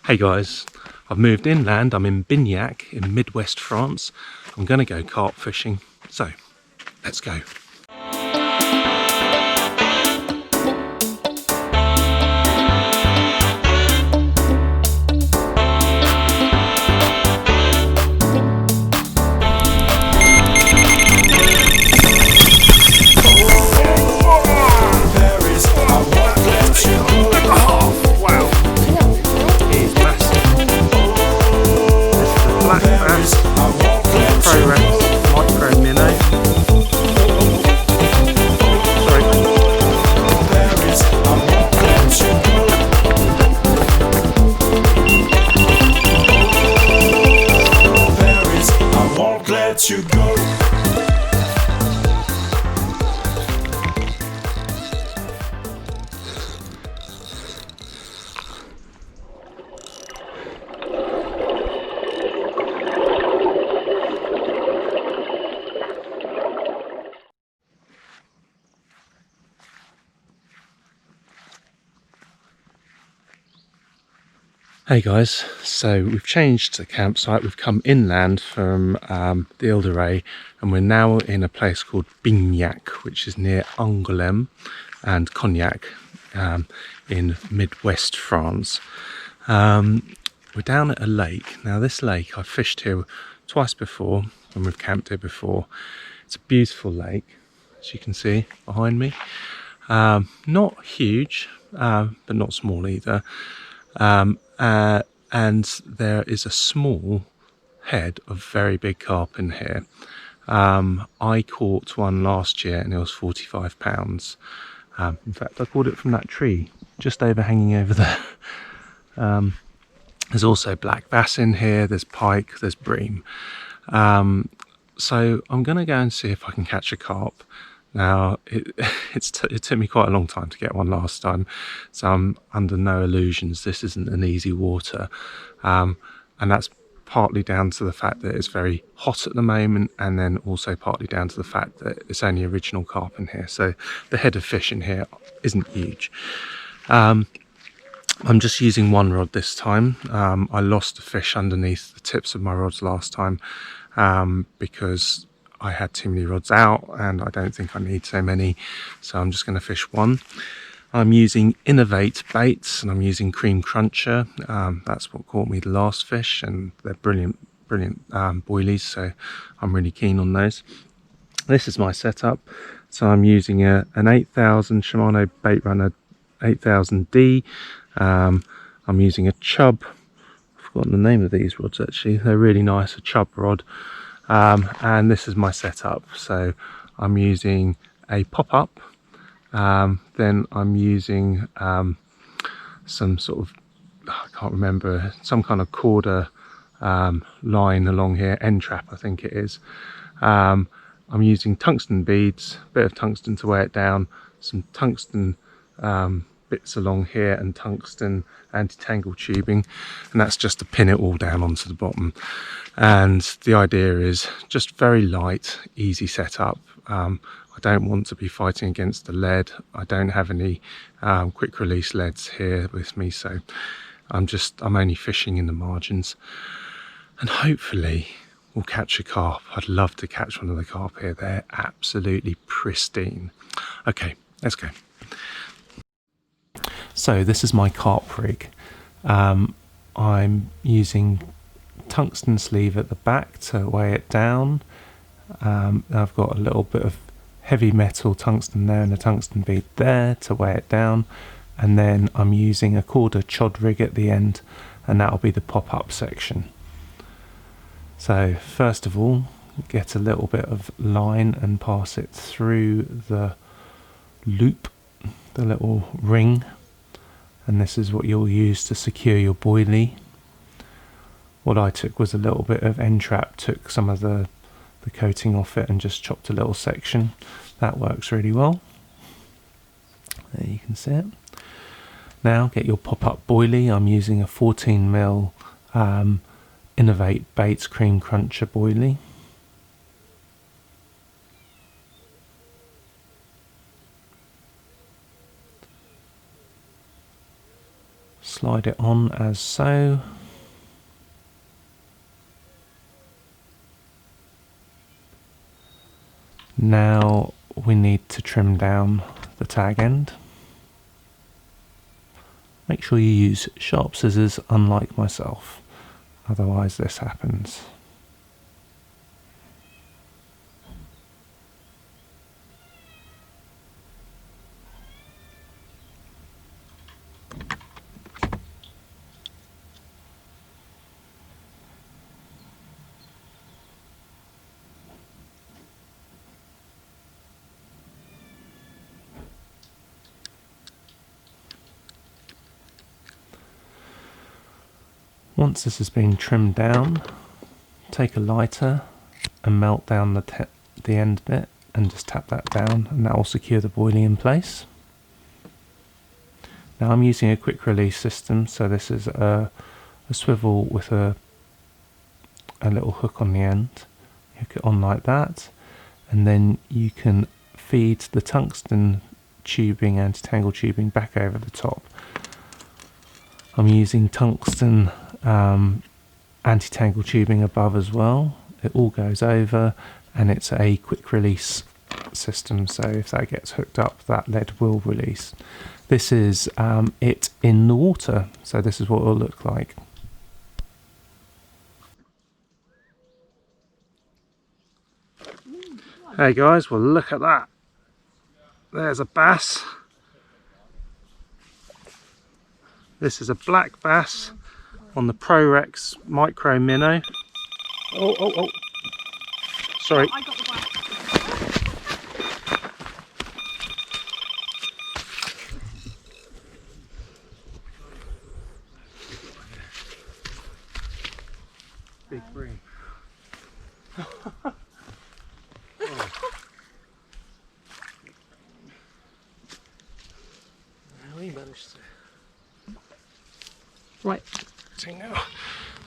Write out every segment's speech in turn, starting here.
Hey guys, I've moved inland. I'm in Bignac in Midwest France. I'm going to go carp fishing, so let's go. You go. Hey guys, so we've changed the campsite. We've come inland from the Ile de Ré, and we're now in a place called Bignac, which is near Angoulême and Cognac in Midwest France. We're down at a lake. Now this lake, I've fished here twice before and we've camped here before. It's a beautiful lake, as you can see behind me. Not huge, but not small either. And there is a small head of very big carp in here. I caught one last year and it was 45 pounds. In fact, I caught it from that tree just overhanging over there. There's also black bass in here, there's pike, there's bream. So I'm going to go and see if I can catch a carp. Now, it took me quite a long time to get one last time, so I'm under no illusions this isn't an easy water. And that's partly down to the fact that it's very hot at the moment, and then also partly down to the fact that it's only original carp in here, so the head of fish in here isn't huge. I'm just using one rod this time. I lost a fish underneath the tips of my rods last time because I had too many rods out and I don't think I need so many, so I'm just going to fish one. I'm using Innovate baits and I'm using Cream Cruncher. That's what caught me the last fish, and they're brilliant boilies, so I'm really keen on those. This is my setup. So I'm using an 8000 Shimano Bait Runner 8000D. I'm using a chub. I've forgotten the name of these rods actually. They're really nice, a chub rod. And this is my setup. So I'm using a pop-up, then I'm using some sort of, I can't remember, some kind of corder line along here, end trap I think it is. I'm using tungsten beads, a bit of tungsten to weigh it down, some tungsten bits along here and tungsten anti-tangle tubing, and that's just to pin it all down onto the bottom. And the idea is just very light, easy setup. I don't want to be fighting against the lead. I don't have any quick release leads here with me, so I'm only fishing in the margins, and hopefully we'll catch a carp. I'd love to catch one of the carp here. They're absolutely pristine. Okay, let's go. So this is my carp rig. I'm using tungsten sleeve at the back to weigh it down. I've got a little bit of heavy metal tungsten there and a tungsten bead there to weigh it down, and then I'm using a quarter chod rig at the end, and that'll be the pop-up section. So first of all, get a little bit of line and pass it through the loop, the little ring, and this is what you'll use to secure your boilie. What I took was a little bit of end trap, took some of the coating off it and just chopped a little section. That works really well. There you can see it. Now get your pop-up boilie. I'm using a 14mm Innovate Baits Cream Cruncher boilie. slide it on as so. Now we need to trim down the tag end. Make sure you use sharp scissors, unlike myself, otherwise this happens. Once this has been trimmed down, take a lighter and melt down the end bit and just tap that down, and that will secure the boilie in place. Now I'm using a quick release system, so this is a swivel with a little hook on the end. Hook it on like that, and then you can feed the tungsten tubing, anti-tangle tubing, back over the top. I'm using tungsten anti-tangle tubing above as well. It all goes over, and it's a quick release system, so if that gets hooked up, that lead will release. This is it in the water, so this is what it will look like. Hey guys, well look at that. There's a bass. This is a black bass on the Pro-Rex Micro Minnow. Oh. Sorry. I got the black. Big bream. We managed to. Right. Now.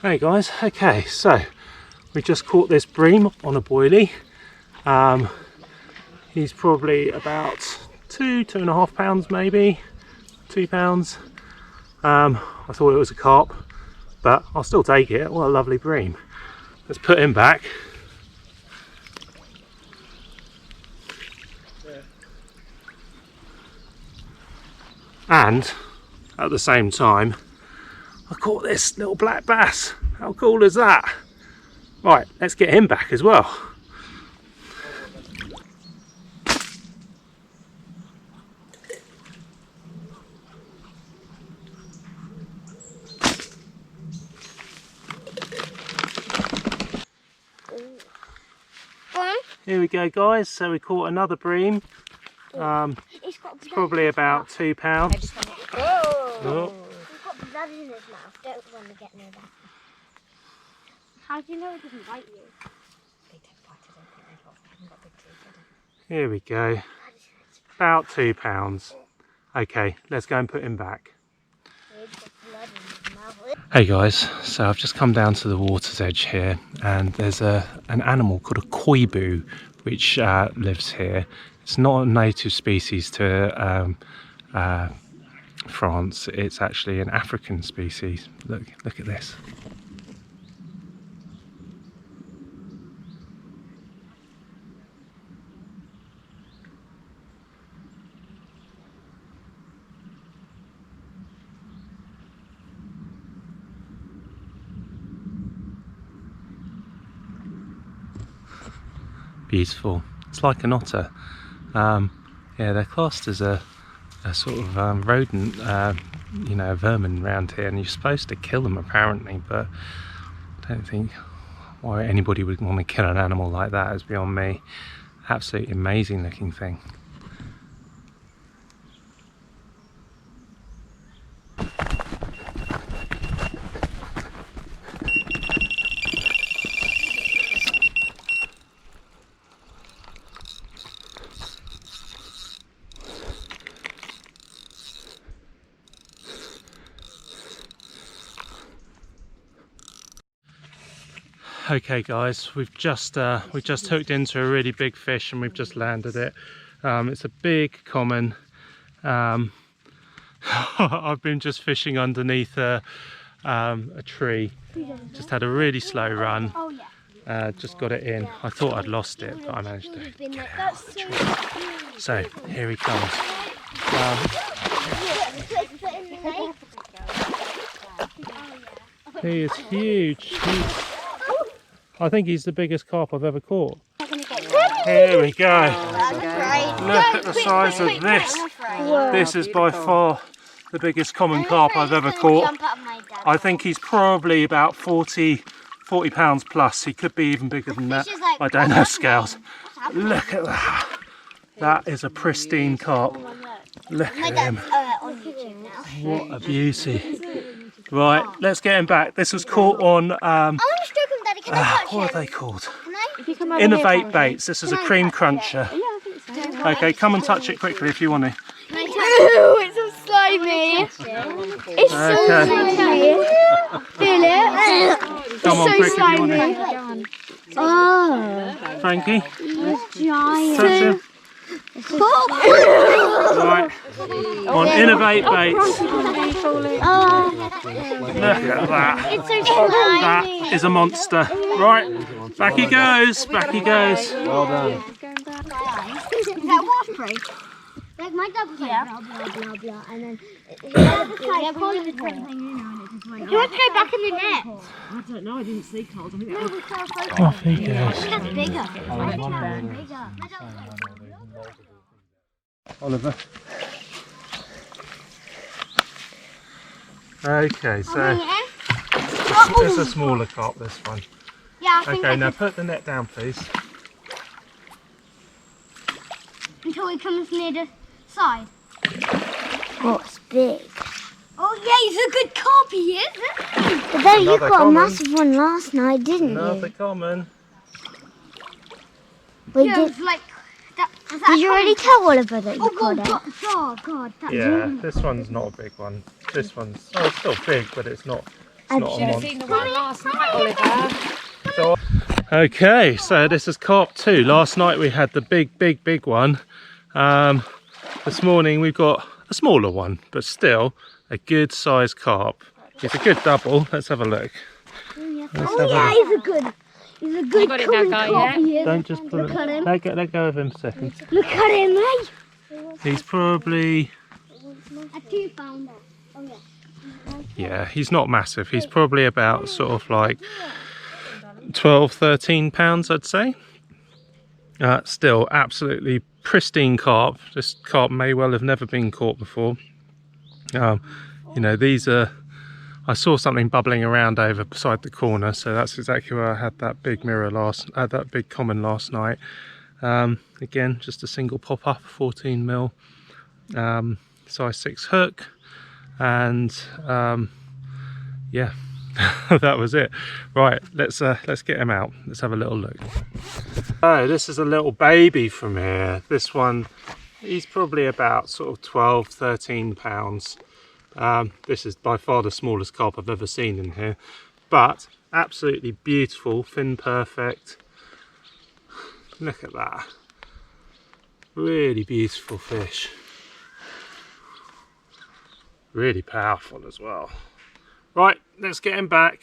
Hey guys, okay, so we just caught this bream on a boilie. He's probably about 2.5 pounds, maybe 2 pounds. I thought it was a carp, but I'll still take it. What a lovely bream. Let's put him back. And at the same time, I caught this little black bass. How cool is that? Right, let's get him back as well. Here we go guys, so we caught another bream. It's probably about 2 pounds. Oh. He's got blood in his mouth. Don't want to get near that. How do you know it doesn't bite you? They don't bite, I don't think they haven't got big teeth. Here we go. About 2 pounds. Okay, let's go and put him back. Hey guys, so I've just come down to the water's edge here, and there's an animal called a koibu which lives here. It's not a native species to France. It's actually an African species. Look at this. Beautiful. It's like an otter. Yeah, they're classed as a sort of rodent, you know, vermin around here, and you're supposed to kill them apparently, but I don't think why anybody would want to kill an animal like that is beyond me. Absolutely amazing looking thing. Okay guys, we've just hooked into a really big fish and we've just landed it. It's a big common. I've been just fishing underneath a tree. Just had a really slow run. Oh yeah. Just got it in. I thought I'd lost it, but I managed to get it out of the tree. So here he comes. He is huge. I think he's the biggest carp I've ever caught. Here we go. Look at the size of this. This is by far the biggest common carp I've ever caught. I think he's probably about 40 pounds plus. He could be even bigger than that. I don't have scales. Look at that. That is a pristine carp. Look at him. What a beauty. Right, let's get him back. This was caught on, what are they called? Innovate baits. This is a cream cruncher. Okay, come and touch it quickly if you want to. Ooh, it's so slimy. It's so slimy. Feel it? Come on, quick if you want to. Oh, Frankie, giant. touch him. Right, on Innovate baits. Look at that. It's so slimy. That is a monster. Right, back he goes, back he goes. Well done. Is that waterproof? Like my dad was like blah blah blah blah, and then you want to go back in the net? I don't know, I didn't see Carl. Off he goes. That's bigger. Oliver. Okay, so this is a smaller carp, this one. Yeah, I think Okay, now put the net down, please. until he comes near the side. Oh, it's big. Oh yeah, he's a good carp, he is. But then you Another got common. a massive one last night, didn't Another you? common. We Yeah, did. it's like that. Did you already tell Oliver that you Oh caught god, it? God, that's Yeah, this one's not a big one. This one's, oh, it's still big, but it's not a monster. Seen the one last night, Oliver. So, okay, so this is carp 2. Last night we had the big one. This morning we've got a smaller one, but still a good sized carp. It's a good double. Let's have a look. Let's have a look. he's a good got it now, guy, yeah? he is. Don't just pull it. at him. Let go of him a second. Look at him, mate. He's probably, A 2-pounder. Oh yeah. yeah, he's not massive. He's probably about sort of like 12, 13 pounds, I'd say. Still absolutely pristine carp. This carp may well have never been caught before. You know, these are, I saw something bubbling around over beside the corner, so that's exactly where I had that big mirror that big common last night. Again, just a single pop up, 14 mil, size 6 hook, and yeah, that was it. Right, let's get him out. Let's have a little look. Oh, this is a little baby from here. This one, he's probably about sort of 12, 13 pounds. This is by far the smallest carp I've ever seen in here, but absolutely beautiful, fin perfect. Look at that. Really beautiful fish. Really powerful as well. Right, let's get him back.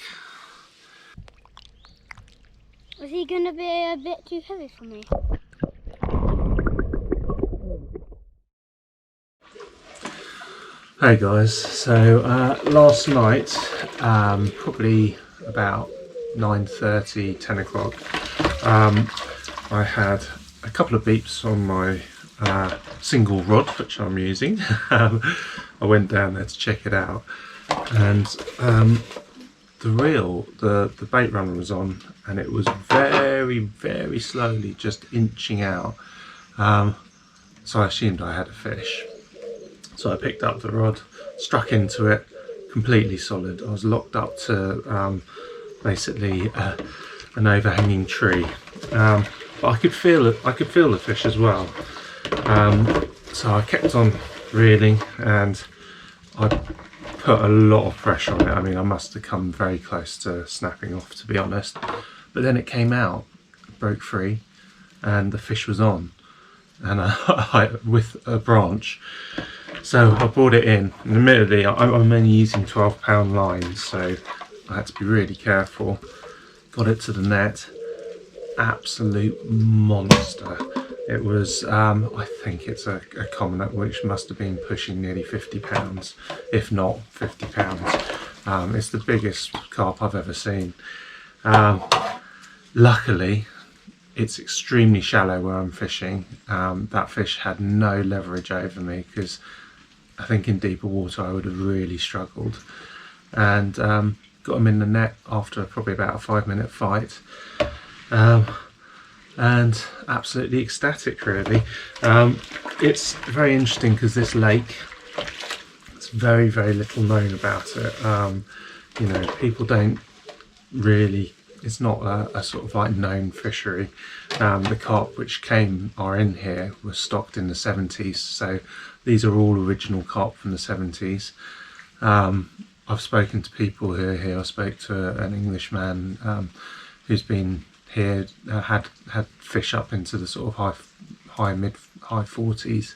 Was he going to be a bit too heavy for me? Hey guys, so last night, probably about 9:30, 10 o'clock, I had a couple of beeps on my single rod, which I'm using. I went down there to check it out, and the bait runner was on, and it was very slowly just inching out. So I assumed I had a fish. So I picked up the rod, struck into it, completely solid. I was locked up to basically an overhanging tree, but I could feel it. I could feel the fish as well. So I kept on reeling, and I put a lot of pressure on it. I mean, I must have come very close to snapping off, to be honest. But then it came out, broke free, and the fish was on, and I with a branch. So I brought it in, and admittedly I'm only using 12-pound lines, so I had to be really careful. Got it to the net, absolute monster. It was, I think it's a commoner which must have been pushing nearly 50 pounds, if not 50 pounds. It's the biggest carp I've ever seen. Luckily, it's extremely shallow where I'm fishing. That fish had no leverage over me, because I think in deeper water I would have really struggled. And got him in the net after probably about a 5-minute fight. And absolutely ecstatic, really. It's very interesting because this lake, it's very, very little known about it. You know, people don't really, it's not a sort of like known fishery. The carp which are in here were stocked in the 70s, so these are all original carp from the 70s. I've spoken to people who are here. I spoke to an Englishman who's been here, had fish up into the sort of high 40s,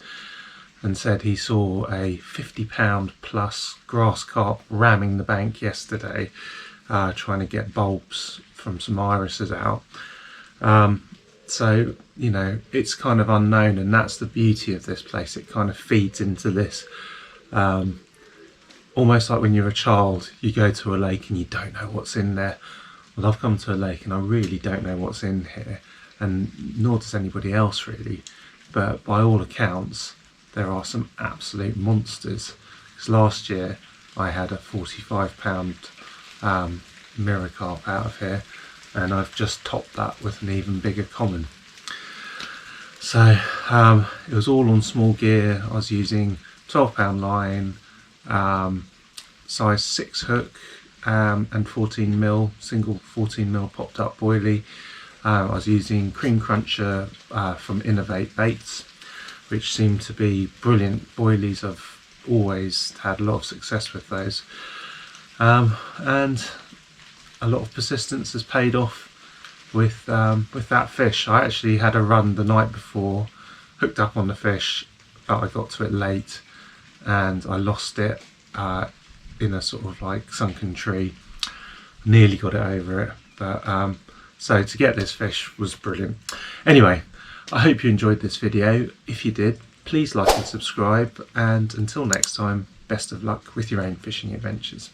and said he saw a 50-pound plus grass carp ramming the bank yesterday, trying to get bulbs from some irises out. So, you know, it's kind of unknown, and that's the beauty of this place. It kind of feeds into this, almost like when you're a child, you go to a lake and you don't know what's in there. Well, I've come to a lake and I really don't know what's in here, and nor does anybody else really. But by all accounts, there are some absolute monsters. Because last year I had a 45-pound mirror carp out of here, and I've just topped that with an even bigger common. So it was all on small gear. I was using 12-pound line, size 6 hook, and 14mm, single 14mm popped up boilie. I was using Cream Cruncher from Innovate Baits, which seem to be brilliant boilies. I've always had a lot of success with those, and a lot of persistence has paid off with that fish. I actually had a run the night before, hooked up on the fish, but I got to it late and I lost it in a sort of like sunken tree. Nearly got it over it, but so to get this fish was brilliant. Anyway, I hope you enjoyed this video. If you did, please like and subscribe, and until next time, best of luck with your own fishing adventures.